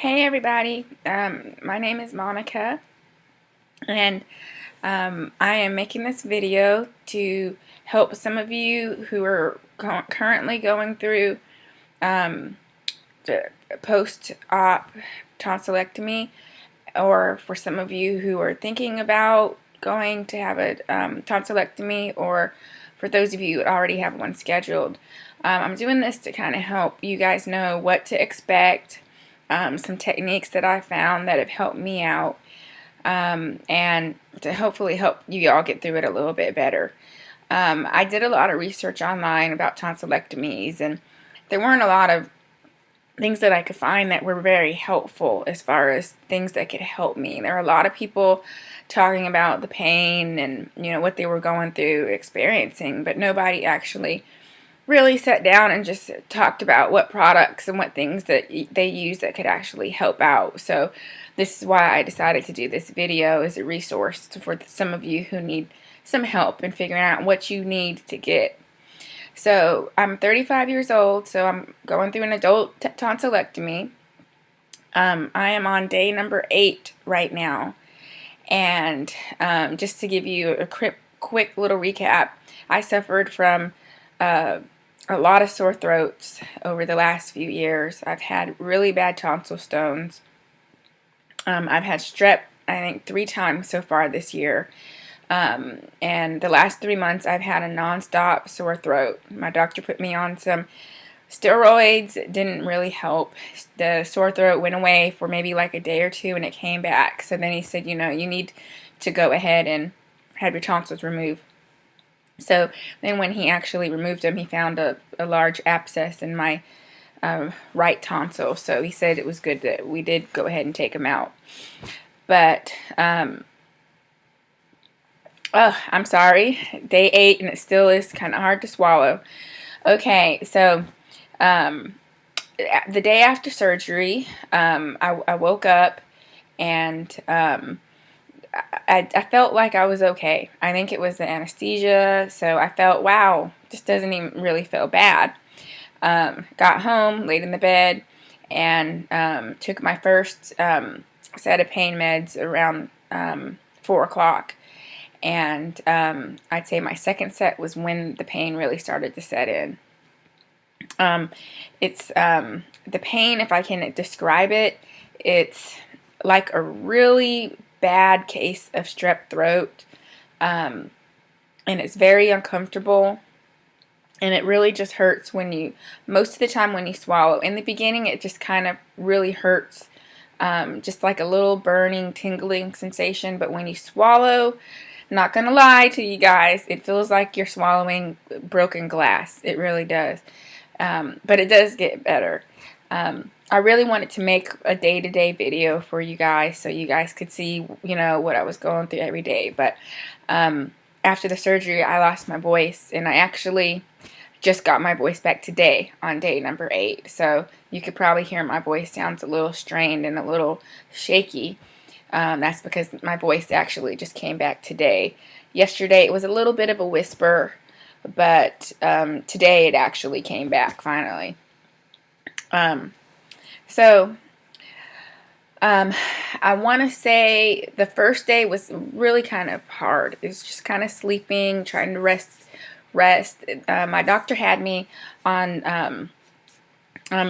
Hey everybody, my name is Monica, and I am making this video to help some of you who are currently going through the post-op tonsillectomy, or for some of you who are thinking about going to have a tonsillectomy, or for those of you who already have one scheduled. I'm doing this to kind of help you guys know what to expect, some techniques that I found that have helped me out, and to hopefully help you all get through it a little bit better. I did a lot of research online about tonsillectomies, and there weren't a lot of things that I could find that were very helpful as far as things that could help me. There are a lot of people talking about the pain and what they were going through, experiencing, but nobody actually really sat down and just talked about what products and what things that they use that could actually help out. So this is why I decided to do this video as a resource for some of you who need some help in figuring out what you need to get. So I'm 35 years old, so I'm going through an adult tonsillectomy. I am on day number 8 right now, and just to give you a quick little recap, I suffered from a lot of sore throats over the last few years. I've had really bad tonsil stones. I've had strep, I think, 3 times so far this year. And the last 3 months I've had a non-stop sore throat. My doctor put me on some steroids. It didn't really help. The sore throat went away for maybe like a day or two, and it came back. So then he said, you need to go ahead and have your tonsils removed. So then when he actually removed them, he found a large abscess in my right tonsil. So he said it was good that we did go ahead and take them out. But, I'm sorry, day 8, and it still is kind of hard to swallow. Okay, so the day after surgery, I woke up, and I felt like I was okay. I think it was the anesthesia, so I felt, wow, this doesn't even really feel bad. Got home, laid in the bed, and took my first set of pain meds around 4 o'clock. And I'd say my second set was when the pain really started to set in. It's the pain, if I can describe it, it's like a really bad case of strep throat, and it's very uncomfortable, and it really just hurts most of the time when you swallow. In the beginning, it just kind of really hurts, just like a little burning, tingling sensation, but when you swallow, not gonna lie to you guys, it feels like you're swallowing broken glass. It really does. But it does get better. I really wanted to make a day-to-day video for you guys so you guys could see, what I was going through every day. But after the surgery, I lost my voice, and I actually just got my voice back today on day number 8. So you could probably hear my voice sounds a little strained and a little shaky. That's because my voice actually just came back today. Yesterday it was a little bit of a whisper, but today it actually came back finally. So I want to say the first day was really kind of hard. It was just kind of sleeping, trying to rest. My doctor had me on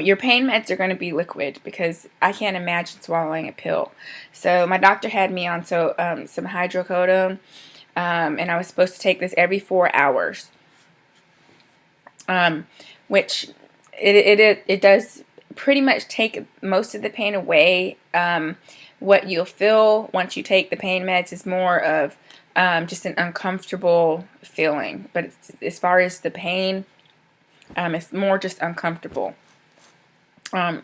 your pain meds are going to be liquid because I can't imagine swallowing a pill. So my doctor had me on some hydrocodone, and I was supposed to take this every 4 hours, which it does pretty much take most of the pain away. What you'll feel once you take the pain meds is more of just an uncomfortable feeling, but as far as the pain, it's more just uncomfortable.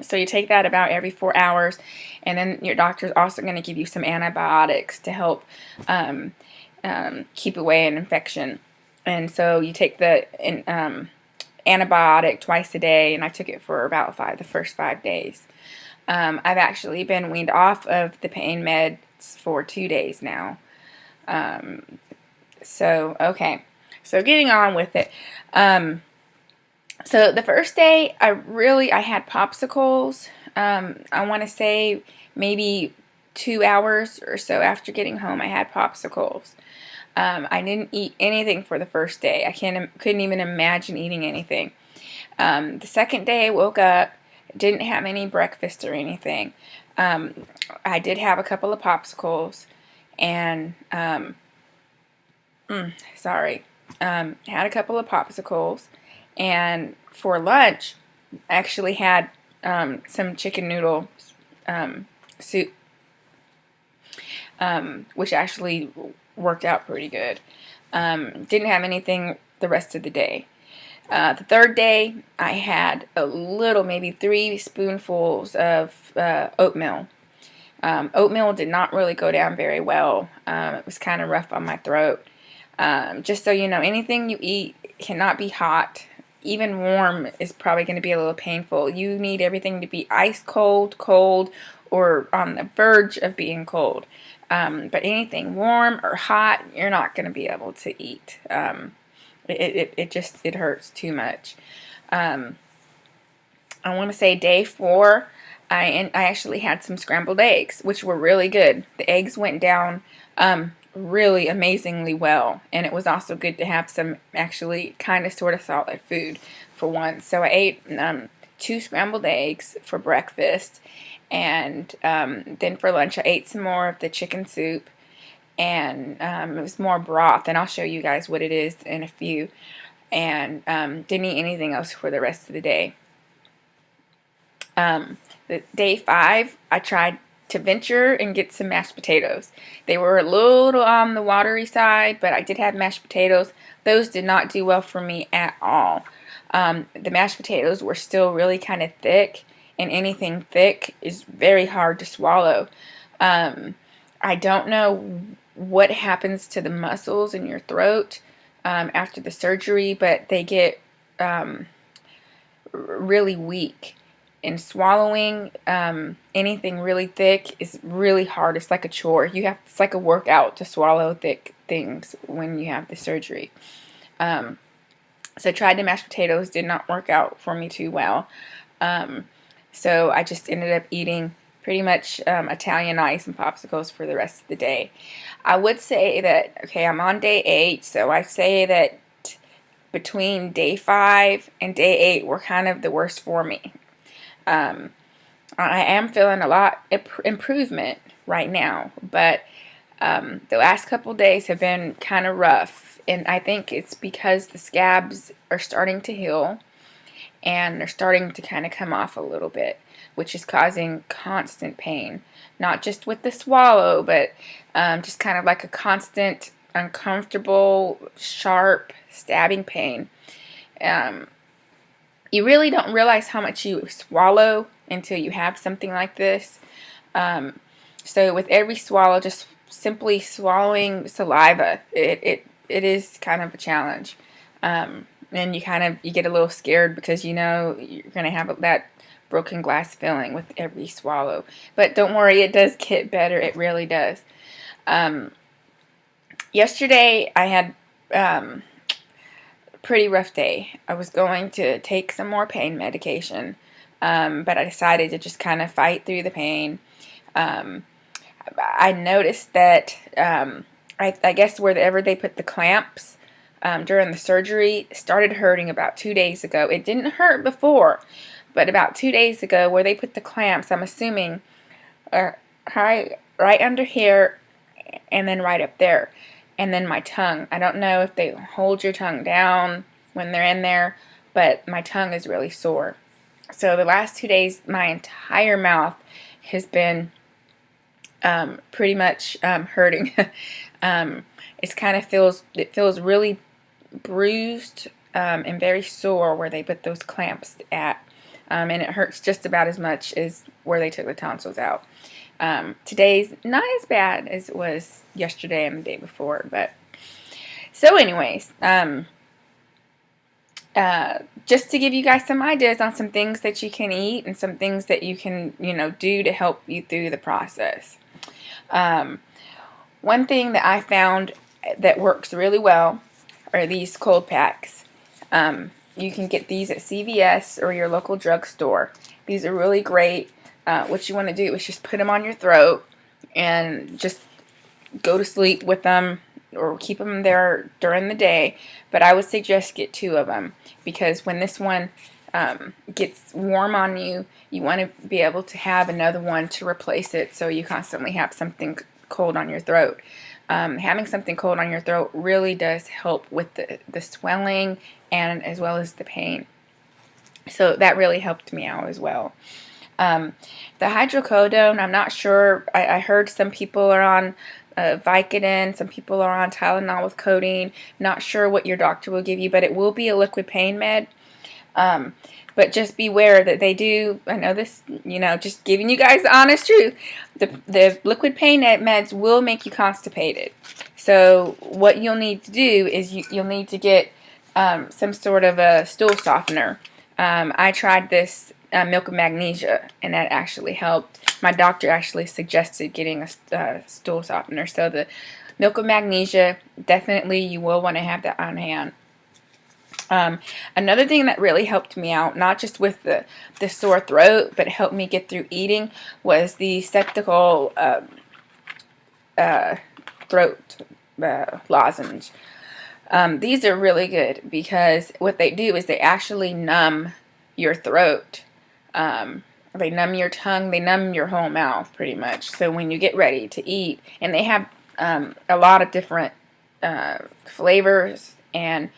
So you take that about every 4 hours, and then your doctor's also going to give you some antibiotics to help keep away an infection. And so you take the antibiotic twice a day, and I took it for about the first 5 days. I've actually been weaned off of the pain meds for 2 days now. Okay. So getting on with it. So the first day, I had popsicles, I want to say maybe 2 hours or so after getting home, I had popsicles. I didn't eat anything for the first day. I couldn't even imagine eating anything. The second day I woke up, didn't have any breakfast or anything. I did have a couple of popsicles, and had a couple of popsicles, and for lunch, I actually had some chicken noodle soup, which actually worked out pretty good. Didn't have anything the rest of the day. The third day, I had a little, maybe 3 spoonfuls of oatmeal. Oatmeal did not really go down very well. It was kind of rough on my throat. Just so you know, anything you eat cannot be hot. Even warm is probably going to be a little painful. You need everything to be ice cold, cold, or on the verge of being cold. But anything warm or hot, you're not going to be able to eat. It hurts too much. I want to say day 4, I actually had some scrambled eggs, which were really good. The eggs went down really amazingly well, and it was also good to have some actually kind of sort of solid food for once. So I ate 2 scrambled eggs for breakfast, and then for lunch I ate some more of the chicken soup, and it was more broth, and I'll show you guys what it is in a few, and didn't eat anything else for the rest of the day. Day 5, I tried to venture and get some mashed potatoes. They were a little on the watery side, but I did have mashed potatoes. Those did not do well for me at all. The mashed potatoes were still really kind of thick, and anything thick is very hard to swallow. I don't know what happens to the muscles in your throat after the surgery, but they get really weak. And swallowing anything really thick is really hard. It's like a chore. It's like a workout to swallow thick things when you have the surgery. So I tried the mashed potatoes, did not work out for me too well. So I just ended up eating pretty much Italian ice and popsicles for the rest of the day. I would say that, okay, I'm on day 8, so I say that between day 5 and day 8 were kind of the worst for me. I am feeling a lot improvement right now, but the last couple days have been kind of rough, and I think it's because the scabs are starting to heal, and they're starting to kind of come off a little bit, which is causing constant pain. Not just with the swallow, but just kind of like a constant, uncomfortable, sharp, stabbing pain. You really don't realize how much you swallow until you have something like this. So with every swallow, just simply swallowing saliva, it is kind of a challenge. And you get a little scared because you know you're going to have that broken glass feeling with every swallow. But don't worry, it does get better. It really does. Yesterday I had pretty rough day. I was going to take some more pain medication, but I decided to just kind of fight through the pain. I noticed that I guess wherever they put the clamps during the surgery started hurting about 2 days ago. It didn't hurt before, but about 2 days ago where they put the clamps, I'm assuming, are right under here and then right up there. And then my tongue. I don't know if they hold your tongue down when they're in there, but my tongue is really sore. So the last 2 days, my entire mouth has been pretty much hurting. It feels really bruised and very sore where they put those clamps at. And it hurts just about as much as where they took the tonsils out. Today's not as bad as it was yesterday and the day before, but so anyways, just to give you guys some ideas on some things that you can eat and some things that you can, do to help you through the process. One thing that I found that works really well are these cold packs. You can get these at CVS or your local drugstore. These are really great. what you want to do is just put them on your throat and just go to sleep with them or keep them there during the day. But I would suggest get 2 of them, because when this one gets warm on you, you want to be able to have another one to replace it, so you constantly have something cold on your throat. Having something cold on your throat really does help with the swelling and as well as the pain. So that really helped me out as well. The hydrocodone, I'm not sure. I heard some people are on Vicodin, some people are on Tylenol with codeine. Not sure what your doctor will give you, but it will be a liquid pain med. But just beware that they do, I know this, just giving you guys the honest truth, the liquid pain meds will make you constipated. So what you'll need to do is you'll need to get some sort of a stool softener. I tried this milk of magnesia, and that actually helped. My doctor actually suggested getting a stool softener. So the milk of magnesia, definitely you will want to have that on hand. Another thing that really helped me out, not just with the sore throat, but helped me get through eating, was the Septical throat lozenge. These are really good because what they do is they actually numb your throat. They numb your tongue, they numb your whole mouth pretty much. So when you get ready to eat, and they have a lot of different flavors, and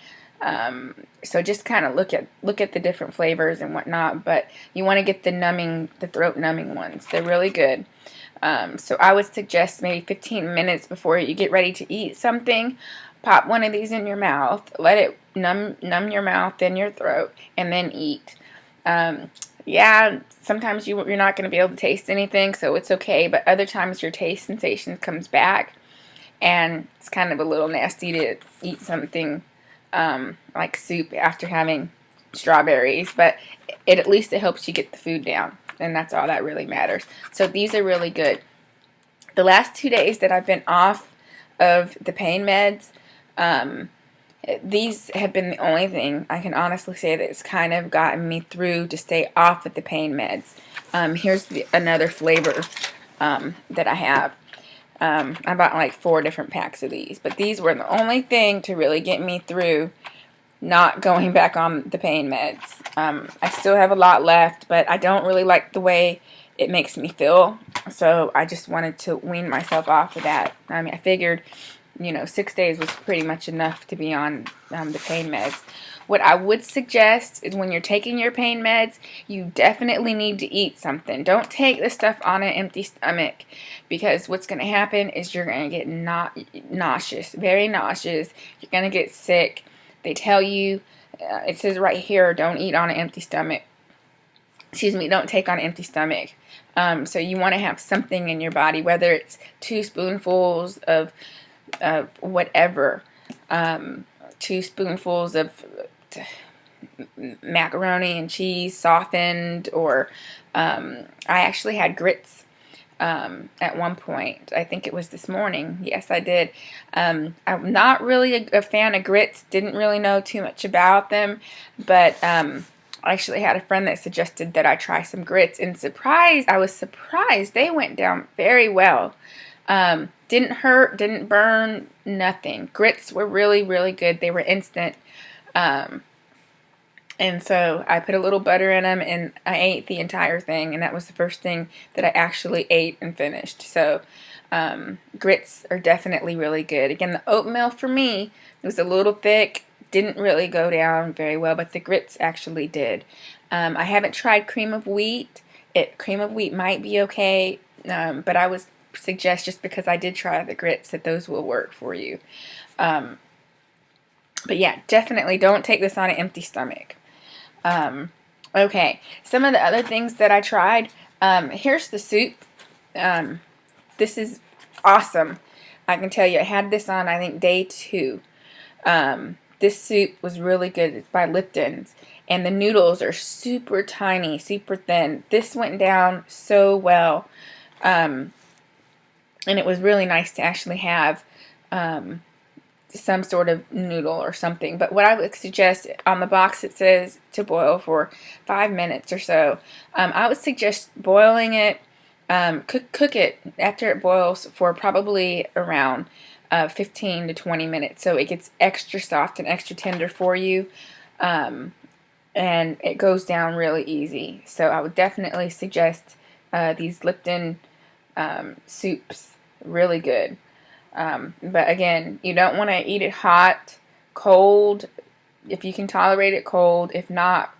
so just kind of look at the different flavors and whatnot, but you want to get the throat numbing ones. They're really good. So I would suggest maybe 15 minutes before you get ready to eat something, pop one of these in your mouth, let it numb your mouth and your throat, and then eat. Yeah, sometimes you're not going to be able to taste anything, so it's okay, but other times your taste sensation comes back, and it's kind of a little nasty to eat something like soup after having strawberries, but at least it helps you get the food down, and that's all that really matters. So these are really good. The last 2 days that I've been off of the pain meds, these have been the only thing I can honestly say that's kind of gotten me through to stay off of the pain meds. Here's another flavor that I have. I bought like 4 different packs of these, but these were the only thing to really get me through not going back on the pain meds. I still have a lot left, but I don't really like the way it makes me feel, so I just wanted to wean myself off of that. I mean, I figured 6 days was pretty much enough to be on the pain meds. What I would suggest is when you're taking your pain meds, you definitely need to eat something. Don't take this stuff on an empty stomach, because what's going to happen is you're going to get nauseous, very nauseous. You're going to get sick. They tell you, it says right here, don't eat on an empty stomach. Excuse me, don't take on an empty stomach. So you want to have something in your body, whether it's 2 spoonfuls of whatever, 2 spoonfuls of macaroni and cheese softened, or I actually had grits at one point. I think it was this morning. Yes, I did. I'm not really a fan of grits. Didn't really know too much about them, but I actually had a friend that suggested that I try some grits, and I was surprised. They went down very well. Didn't hurt, didn't burn, nothing. Grits were really, really good. They were instant. And so I put a little butter in them, and I ate the entire thing, and that was the first thing that I actually ate and finished. So grits are definitely really good. Again, the oatmeal for me was a little thick, didn't really go down very well, but the grits actually did. I haven't tried cream of wheat. Cream of wheat might be okay, but I would suggest, just because I did try the grits, that those will work for you. But yeah, definitely don't take this on an empty stomach. Okay, some of the other things that I tried, here's the soup. This is awesome. I can tell you, I had this on, I think, day 2. This soup was really good. It's by Lipton's, and the noodles are super tiny, super thin. This went down so well, and it was really nice to actually have some sort of noodle or something. But what I would suggest, on the box it says to boil for 5 minutes or so. I would suggest boiling it, cook it after it boils for probably around 15 to 20 minutes, so it gets extra soft and extra tender for you, and it goes down really easy. So I would definitely suggest these Lipton soups. Really good. But again, you don't want to eat it hot, cold, if you can tolerate it cold. If not,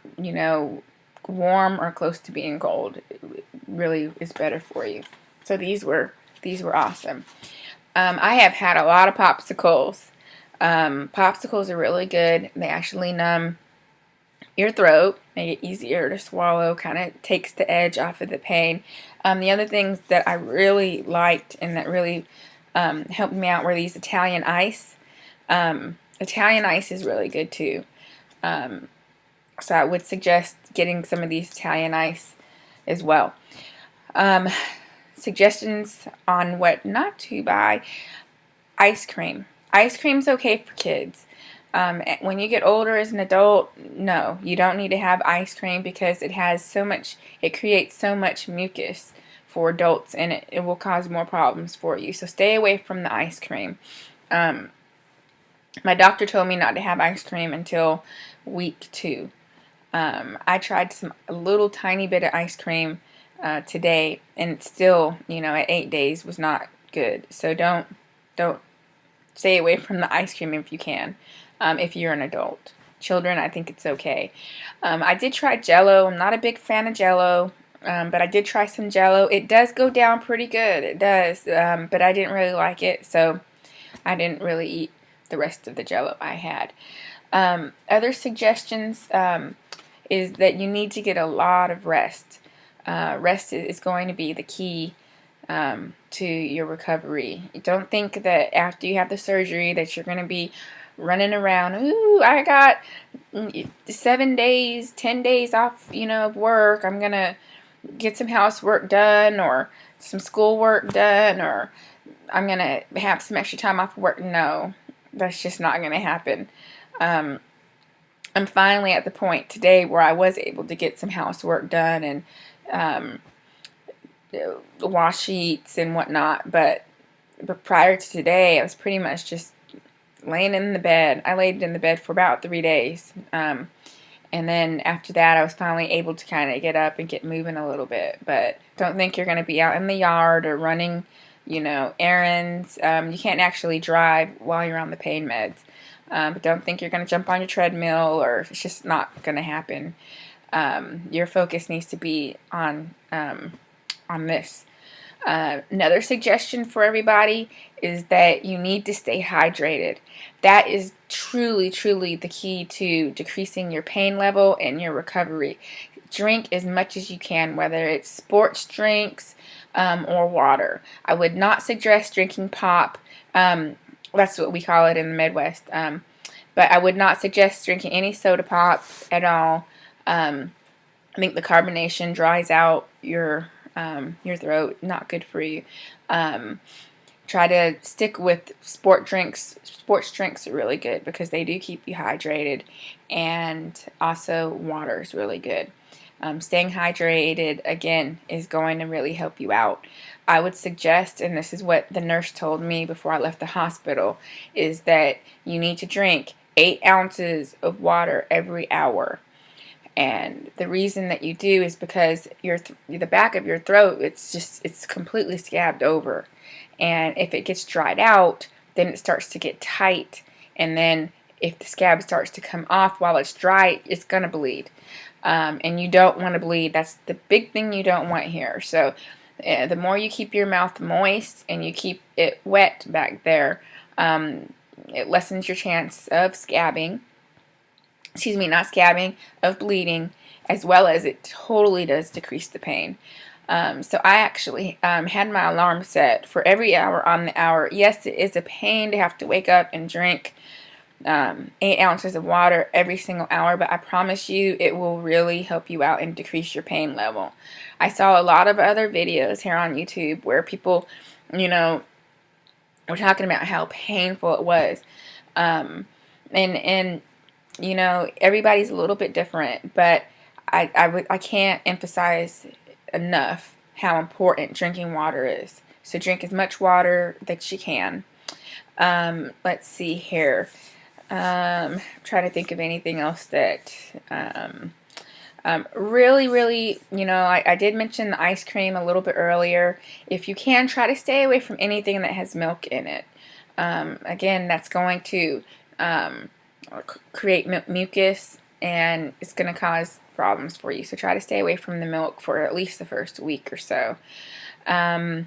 warm or close to being cold, it really is better for you. So these were awesome. I have had a lot of popsicles. Popsicles are really good. They actually numb your throat, make it easier to swallow, kind of takes the edge off of the pain. The other things that I really liked and that really helped me out were these Italian ice. Italian ice is really good too. So I would suggest getting some of these Italian ice as well. Suggestions on what not to buy. Ice cream. Ice cream's okay for kids. When you get older as an adult, no, you don't need to have ice cream because it creates so much mucus for adults, and it will cause more problems for you. So stay away from the ice cream. My doctor told me not to have ice cream until week 2. I tried a little tiny bit of ice cream today, and it still, at 8 days was not good. So don't stay away from the ice cream if you can. If you're an adult. Children, I think it's okay. I did try Jell-O. I'm not a big fan of Jell-O, but I did try some Jell-O. It does go down pretty good. It does, but I didn't really like it, so I didn't really eat the rest of the Jell-O I had. Other suggestions is that you need to get a lot of rest. Rest is going to be the key to your recovery. Don't think that after you have the surgery that you're going to be running around, ooh, I got 7 days, 10 days off, of work. I'm going to get some housework done or some schoolwork done, or I'm going to have some extra time off work. No, that's just not going to happen. I'm finally at the point today where I was able to get some housework done and wash sheets and whatnot, but prior to today, I was pretty much just laying in the bed. I laid in the bed for about 3 days. And then after that, I was finally able to kind of get up and get moving a little bit. But don't think you're going to be out in the yard or running, errands. You can't actually drive while you're on the pain meds. But don't think you're going to jump on your treadmill, or it's just not going to happen. Your focus needs to be on this. Another suggestion for everybody is that you need to stay hydrated. That is truly, truly the key to decreasing your pain level and your recovery. Drink as much as you can, whether it's sports drinks or water. I would not suggest drinking pop. That's what we call it in the Midwest. But I would not suggest drinking any soda pop at all. I think the carbonation dries out your throat. Not good for you. Try to stick with sports drinks. Sports drinks are really good because they do keep you hydrated, and also water is really good. Staying hydrated, again, is going to really help you out. I would suggest, and this is what the nurse told me before I left the hospital, is that you need to drink 8 ounces of water every hour. And the reason that you do is because the back of your throat, it's completely scabbed over. And if it gets dried out, then it starts to get tight. And then if the scab starts to come off while it's dry, it's going to bleed. And you don't want to bleed. That's the big thing you don't want here. So the more you keep your mouth moist and you keep it wet back there, it lessens your chance of scabbing. Not scabbing, of bleeding, as well as it totally does decrease the pain. So I actually had my alarm set for every hour on the hour. Yes, it is a pain to have to wake up and drink 8 ounces of water every single hour, but I promise you it will really help you out and decrease your pain level. I saw a lot of other videos here on YouTube where people, were talking about how painful it was. And you know, everybody's a little bit different, but I can't emphasize enough how important drinking water is. So drink as much water that you can. Let's see here. Trying to think of anything else that really, you know, I did mention the ice cream a little bit earlier. If you can, try to stay away from anything that has milk in it. Again, that's going to create mucus, and it's going to cause problems for you. So try to stay away from the milk for at least the first week or so. I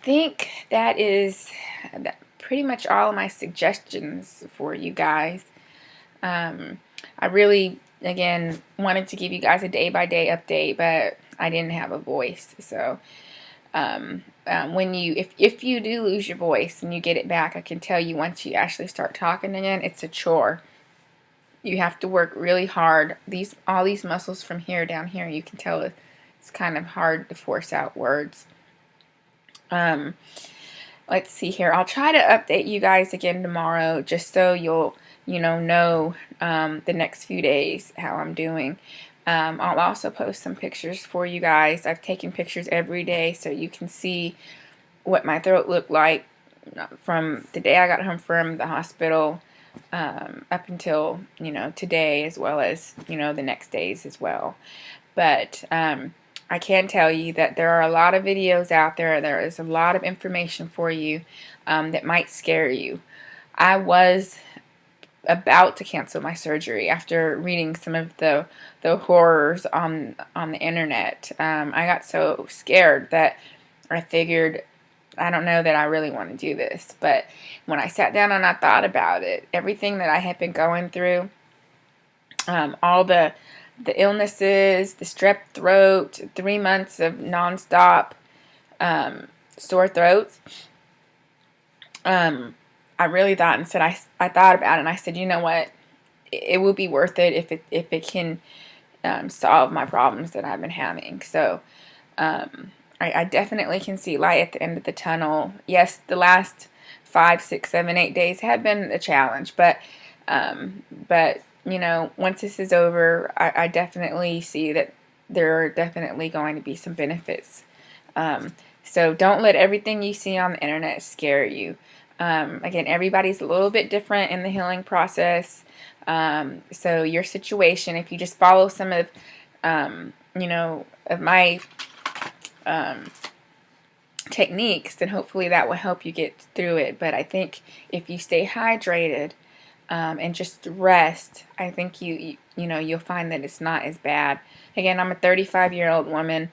think that is pretty much all of my suggestions for you guys. I really, again, wanted to give you guys a day-by-day update, but I didn't have a voice. So when if you do lose your voice and you get it back, I can tell you once you actually start talking again, it's a chore. You have to work really hard. All these muscles from here down here, you can tell it's kind of hard to force out words. Let's see here. I'll try to update you guys again tomorrow, just so you'll know the next few days how I'm doing. I'll also post some pictures for you guys. I've taken pictures every day so you can see what my throat looked like from the day I got home from the hospital up until today, as well as the next days as well. But I can tell you that there are a lot of videos out there. There is a lot of information for you that might scare you. I was about to cancel my surgery after reading some of the horrors on the internet. I got so scared that I figured, I don't know that I really want to do this. But when I sat down and I thought about it, everything that I had been going through, all the illnesses, the strep throat, 3 months of nonstop sore throats, I really thought and said, I thought about it and I said, you know what, it will be worth it if it can solve my problems that I've been having. So I definitely can see light at the end of the tunnel. Yes, the last 5, 6, 7, 8 days have been a challenge, but once this is over, I definitely see that there are definitely going to be some benefits. So don't let everything you see on the internet scare you. Again, everybody's a little bit different in the healing process. So your situation, if you just follow some of, of my techniques, then hopefully that will help you get through it. But I think if you stay hydrated and just rest, I think you'll find that it's not as bad. Again, I'm a 35-year-old woman,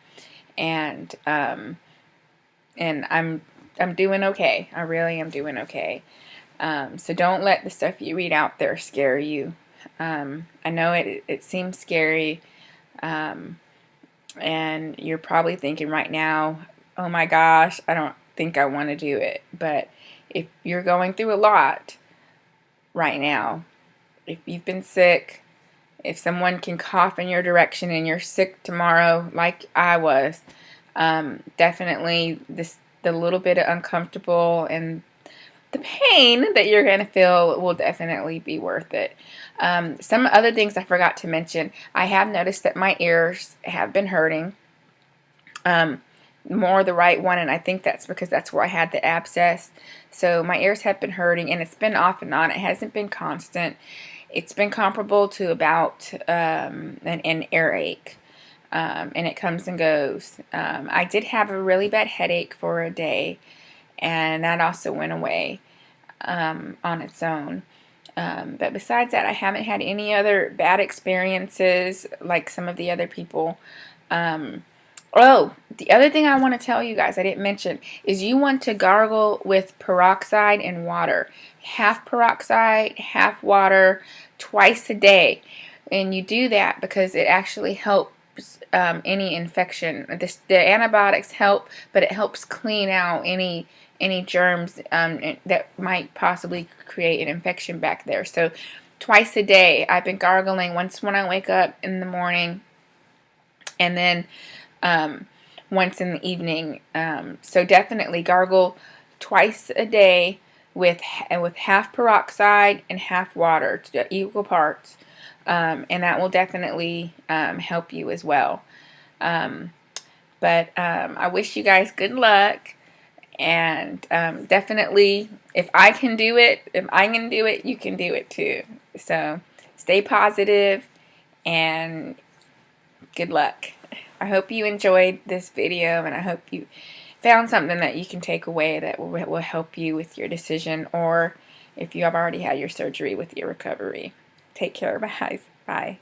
and I'm doing okay. I really am doing okay. So don't let the stuff you read out there scare you. I know it seems scary, and you're probably thinking right now, oh my gosh, I don't think I want to do it. But if you're going through a lot right now, if you've been sick, if someone can cough in your direction and you're sick tomorrow like I was, definitely the little bit of uncomfortable and the pain that you're going to feel will definitely be worth it. Some other things I forgot to mention. I have noticed that my ears have been hurting. More the right one, and I think that's because that's where I had the abscess. So my ears have been hurting, and it's been off and on. It hasn't been constant. It's been comparable to about an earache, and it comes and goes. I did have a really bad headache for a day, and that also went away on its own. But besides that, I haven't had any other bad experiences like some of the other people. Oh, the other thing I want to tell you guys I didn't mention is you want to gargle with peroxide and water. Half peroxide, half water, twice a day. And you do that because it actually helps any infection. The antibiotics help, but it helps clean out any germs that might possibly create an infection back there. So twice a day, I've been gargling, once when I wake up in the morning, and then once in the evening. So definitely gargle twice a day with half peroxide and half water, to equal parts, and that will definitely help you as well. But I wish you guys good luck, and definitely, if I can do it, you can do it too. So stay positive and good luck. I hope you enjoyed this video, and I hope you found something that you can take away that will help you with your decision, or if you have already had your surgery, with your recovery. Take care, guys. Bye.